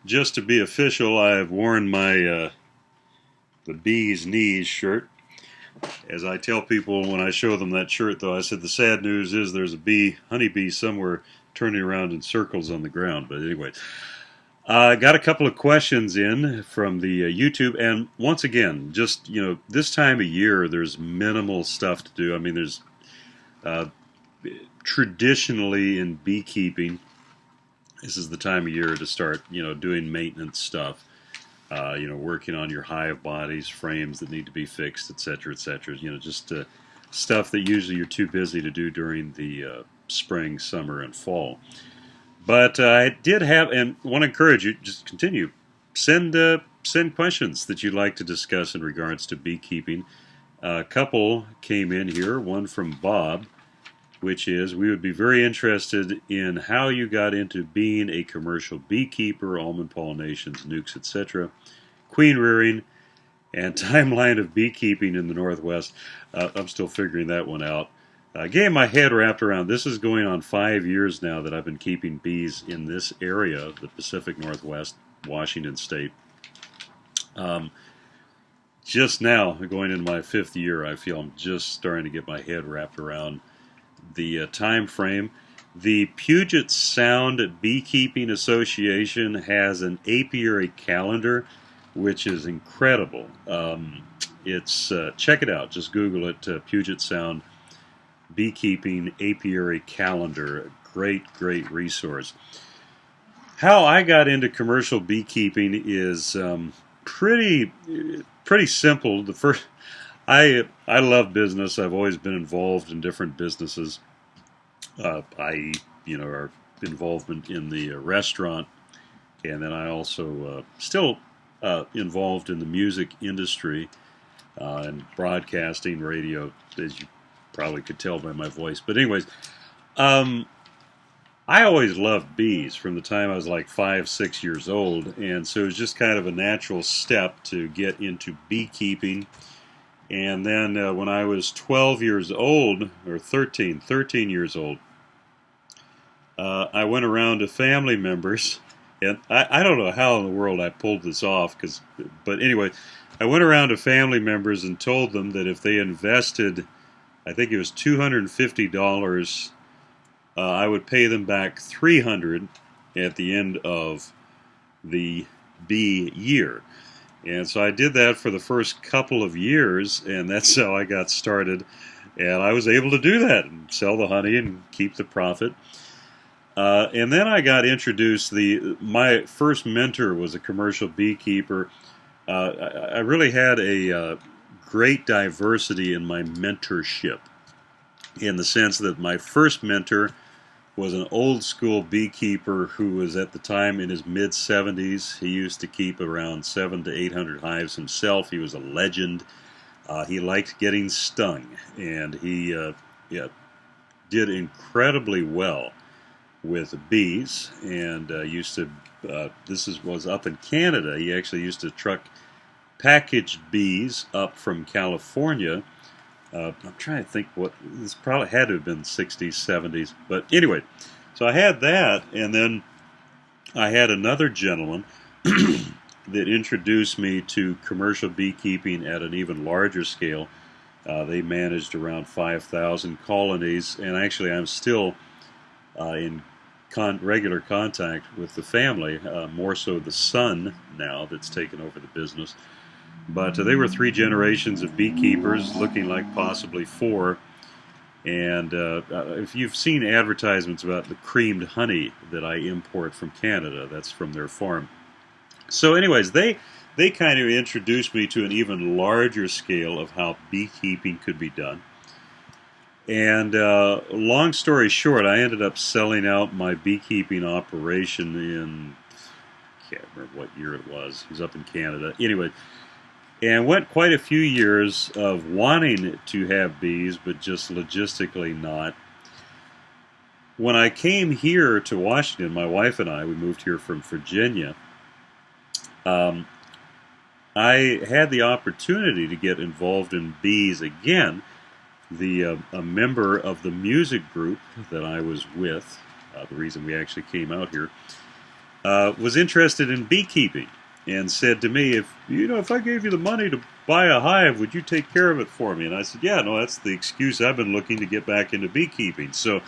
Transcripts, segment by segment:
just to be official, I have worn my the bee's knees shirt. As I tell people when I show them that shirt, though, I said the sad news is there's a honeybee somewhere turning around in circles on the ground. But anyway, I got a couple of questions in from the YouTube, and once again, just this time of year, there's minimal stuff to do. I mean, there's uh, traditionally in beekeeping, this is the time of year to start, doing maintenance stuff. Working on your hive bodies, frames that need to be fixed, etc., etc. Just stuff that usually you're too busy to do during the spring, summer, and fall. But I did have, and want to encourage you, just continue. Send questions that you'd like to discuss in regards to beekeeping. A couple came in here, one from Bob, which is, we would be very interested in how you got into being a commercial beekeeper, almond pollinations, nukes, etc., queen rearing, and timeline of beekeeping in the Northwest. I'm still figuring that one out. Getting my head wrapped around, this is going on 5 years now that I've been keeping bees in this area, the Pacific Northwest, Washington State. Just now, going into my 5th year, I feel I'm just starting to get my head wrapped around the time frame. The Puget Sound Beekeeping Association has an apiary calendar, which is incredible. It's check it out. Just Google it. Puget Sound Beekeeping Apiary Calendar. Great resource. How I got into commercial beekeeping is pretty simple. The first, I love business. I've always been involved in different businesses, i.e., our involvement in the restaurant, and then I also still involved in the music industry and broadcasting, radio, as you probably could tell by my voice. But anyways, I always loved bees from the time I was like 5, 6 years old, and so it was just kind of a natural step to get into beekeeping. And then when I was 12 years old, or 13 years old, I went around to family members, and I don't know how in the world I pulled this off, but anyway, I went around to family members and told them that if they invested, I think it was $250, I would pay them back $300 at the end of the bee year. And so I did that for the first couple of years, and that's how I got started. And I was able to do that and sell the honey and keep the profit. And then I got introduced. My first mentor was a commercial beekeeper. I really had a great diversity in my mentorship, in the sense that my first mentor was an old school beekeeper who was at the time in his mid-70s. He used to keep around 700 to 800 hives himself. He was a legend. He liked getting stung, and he did incredibly well with bees, and used to, was up in Canada. He actually used to truck packaged bees up from California. I'm trying to think this probably had to have been 60s, 70s. But anyway, so I had that, and then I had another gentleman that introduced me to commercial beekeeping at an even larger scale. They managed around 5,000 colonies, and actually I'm still in regular contact with the family, more so the son now that's taken over the business. But they were 3 generations of beekeepers, looking like possibly 4. And if you've seen advertisements about the creamed honey that I import from Canada, that's from their farm. So anyways, they kind of introduced me to an even larger scale of how beekeeping could be done. And long story short, I ended up selling out my beekeeping operation in, I can't remember what year it was. It was up in Canada. Anyway, and went quite a few years of wanting to have bees, but just logistically not. When I came here to Washington, my wife and I, we moved here from Virginia, I had the opportunity to get involved in bees again. A member of the music group that I was with, the reason we actually came out here, was interested in beekeeping and said to me, if I gave you the money to buy a hive, would you take care of it for me? And I said, yeah, no, that's the excuse I've been looking to get back into beekeeping. So,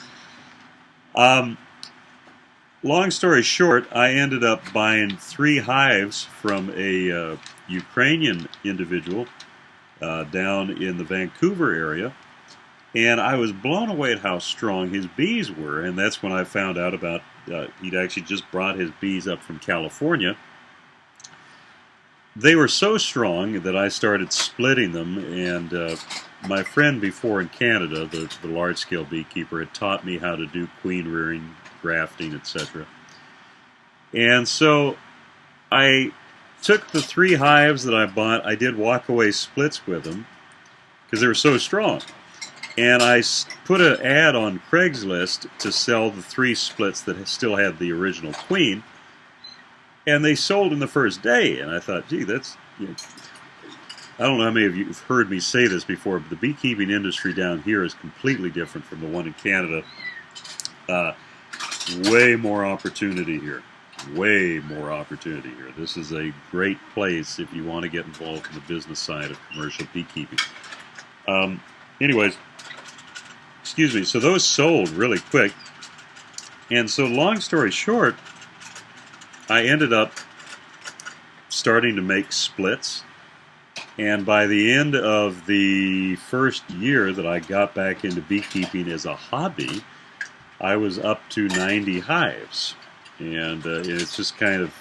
long story short, I ended up buying 3 hives from a Ukrainian individual down in the Vancouver area. And I was blown away at how strong his bees were, and that's when I found out about he'd actually just brought his bees up from California. They were so strong that I started splitting them, and my friend before in Canada, the large-scale beekeeper, had taught me how to do queen rearing, grafting, etc. And so I took the 3 hives that I bought. I did walk-away splits with them because they were so strong. And I put an ad on Craigslist to sell the 3 splits that still had the original queen. And they sold in the first day. And I thought, gee, that's... I don't know how many of you have heard me say this before, but the beekeeping industry down here is completely different from the one in Canada. Way more opportunity here. Way more opportunity here. This is a great place if you want to get involved in the business side of commercial beekeeping. Anyways, excuse me, so those sold really quick. And so long story short, I ended up starting to make splits. And by the end of the first year that I got back into beekeeping as a hobby, I was up to 90 hives. And it's just kind of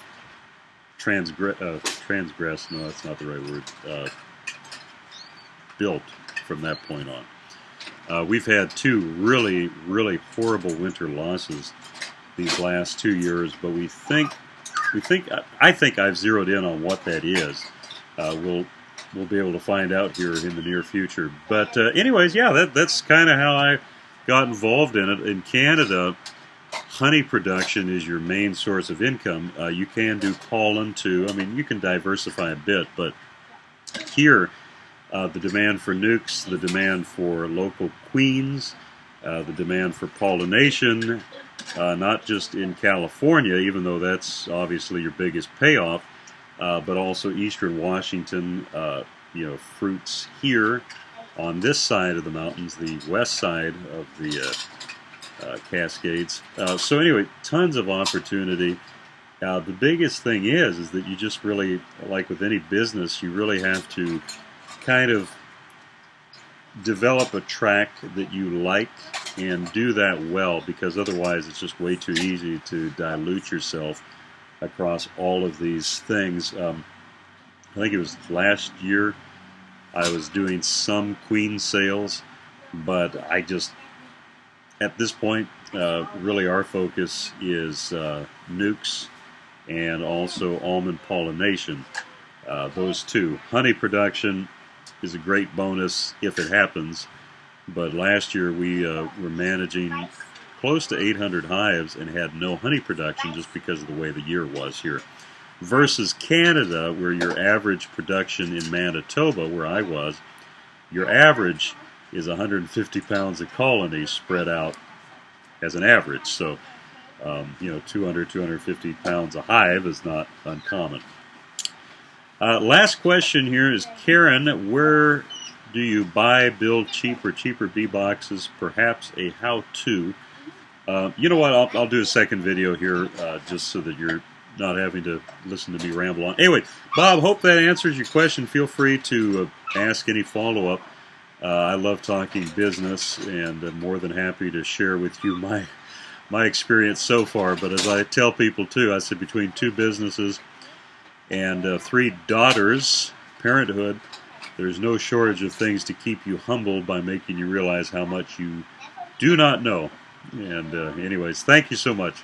transgressed, no, that's not the right word, built from that point on. We've had 2 really, really horrible winter losses these last 2 years, but I think I've zeroed in on what that is. We'll be able to find out here in the near future. But anyways, yeah, that's kind of how I got involved in it. In Canada, honey production is your main source of income. You can do pollen too. I mean, you can diversify a bit, but here, the demand for nukes, the demand for local queens, the demand for pollination, not just in California, even though that's obviously your biggest payoff, but also eastern Washington, fruits here on this side of the mountains, the west side of the Cascades. So anyway, tons of opportunity. The biggest thing is that you just really, like with any business, you really have to kind of develop a track that you like and do that well, because otherwise it's just way too easy to dilute yourself across all of these things. I think it was last year I was doing some queen sales, but I just, at this point, really our focus is nukes and also almond pollination. Those 2. Honey production is a great bonus if it happens, but last year we were managing close to 800 hives and had no honey production just because of the way the year was here. Versus Canada, where your average production in Manitoba, where I was, your average is 150 pounds a colony spread out as an average. So, 200, 250 pounds a hive is not uncommon. Last question here is Karen, where do you buy, build cheaper bee boxes? Perhaps a how-to. You know what, I'll do a second video here just so that you're not having to listen to me ramble on. Anyway, Bob, hope that answers your question. Feel free to ask any follow-up. I love talking business, and I'm more than happy to share with you my experience so far. But as I tell people too, I said between 2 businesses and 3 daughters, parenthood, there's no shortage of things to keep you humbled by making you realize how much you do not know. And anyways, thank you so much.